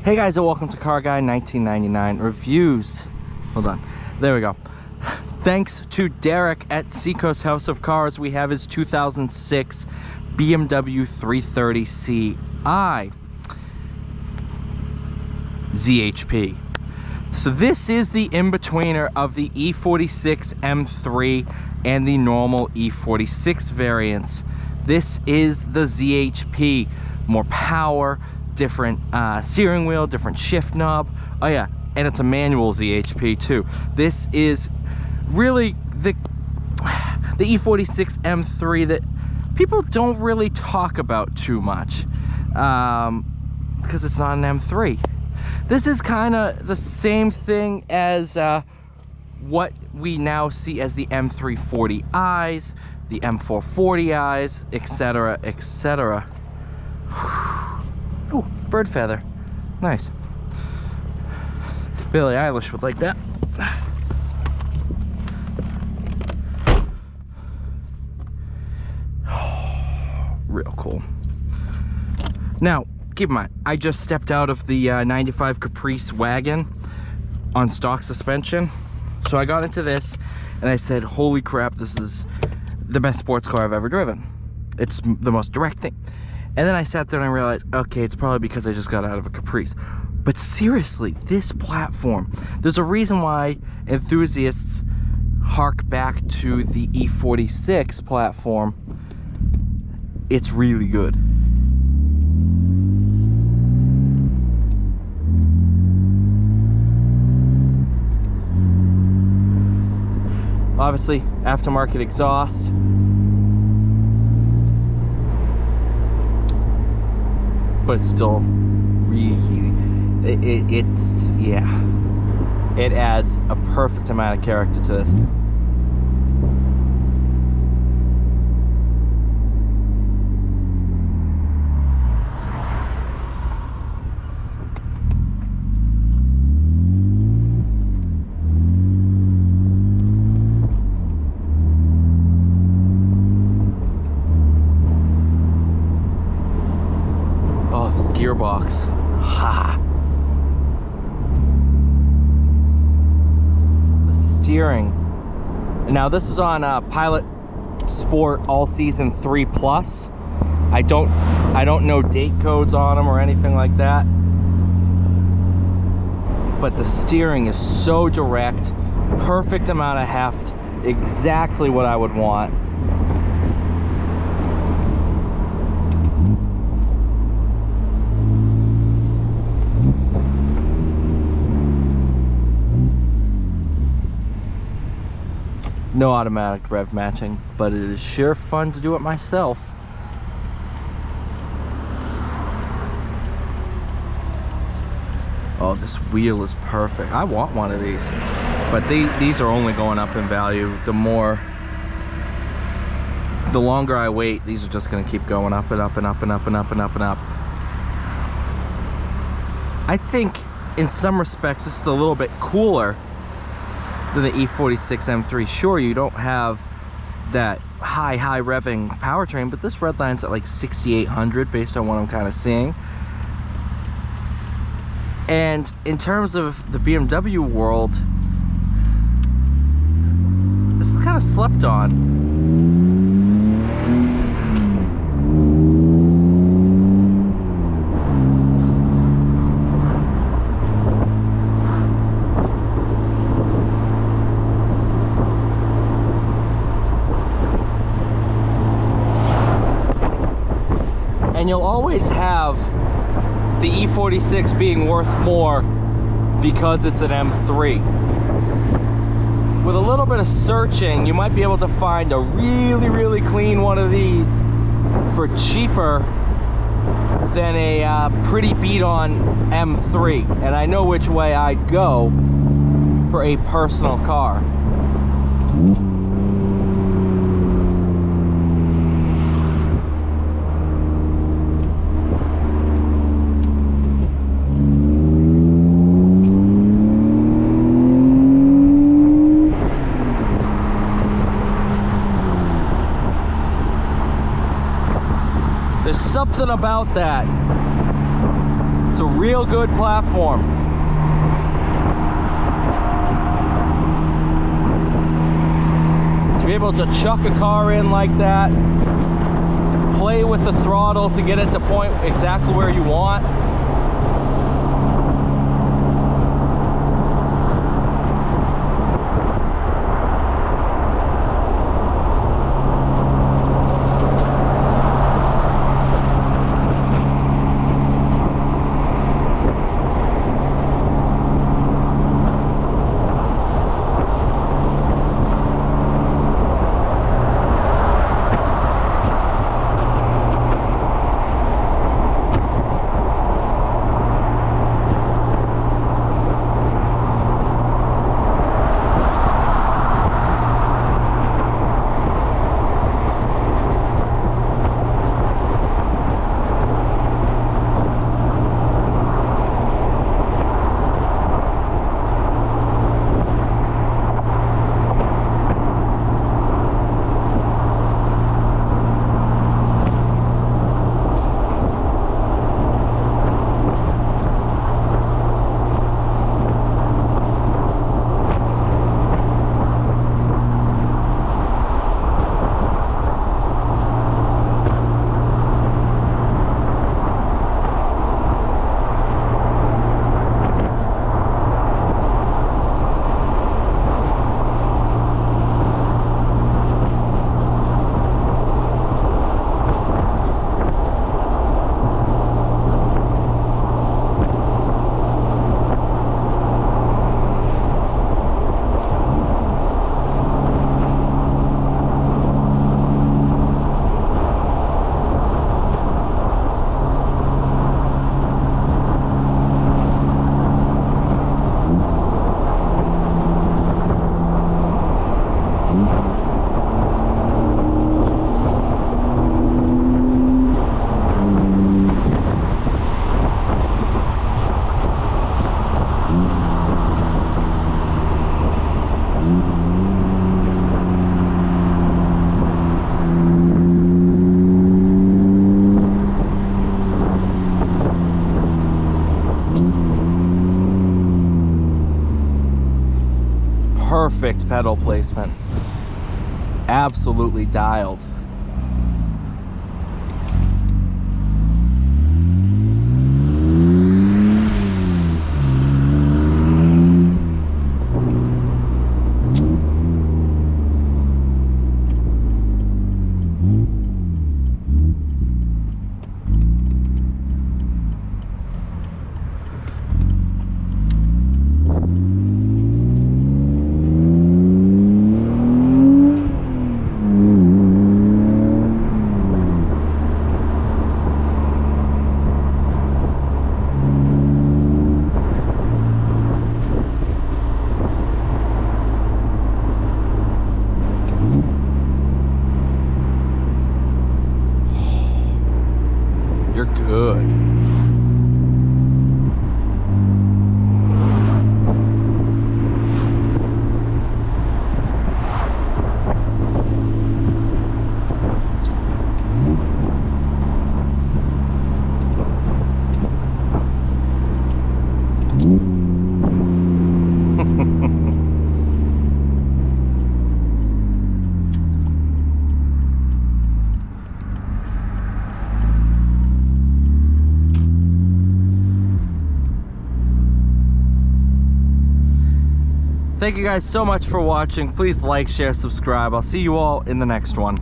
Hey guys, and welcome to Car Guy 1999 Reviews. Hold on, there we go. Thanks to Derek at Seacoast House of Cars, we have his 2006 BMW 330ci ZHP. So this is the in-betweener of the E46 M3 and the normal E46 variants. This is the ZHP. More power, different steering wheel, different shift knob. Oh yeah, and it's a manual ZHP too. This is really the E46 M3 that people don't really talk about too much because it's not an M3. This is kind of the same thing as what we now see as the M340i's, the M440i's, etc., etc. Ooh, bird feather. Nice. Billie Eilish would like that. Real cool. Now, keep in mind, I just stepped out of the 95 Caprice wagon on stock suspension. So I got into this and I said, holy crap, this is the best sports car I've ever driven. It's the most direct thing. And then I sat there and I realized, okay, it's probably because I just got out of a Caprice. But seriously, this platform, there's a reason why enthusiasts hark back to the E46 platform. It's really good. Obviously, aftermarket exhaust. But it's still really, it's, yeah. It adds a perfect amount of character to this. Gearbox. Ha! The steering. Now this is on Pilot Sport All Season 3 Plus. I don't know date codes on them or anything like that. But the steering is so direct, perfect amount of heft, exactly what I would want. No automatic rev matching, but it is sure fun to do it myself. Oh, this wheel is perfect. I want one of these, but these are only going up in value. The longer I wait, these are just going to keep going up and up and up and up and up and up and up. I think in some respects this is a little bit cooler than the E46 M3. Sure, you don't have that high revving powertrain, but this red line's at like 6,800 based on what I'm kind of seeing. And in terms of the BMW world, this is kind of slept on. And you'll always have the E46 being worth more because it's an M3. With a little bit of searching, you might be able to find a really clean one of these for cheaper than a pretty beat-on M3. And I know which way I'd go for a personal car. There's something about that. It's a real good platform. To be able to chuck a car in like that, play with the throttle to get it to point exactly where you want. Perfect pedal placement. Absolutely dialed. You're good. Thank you guys so much for watching. Please like, share, subscribe. I'll see you all in the next one.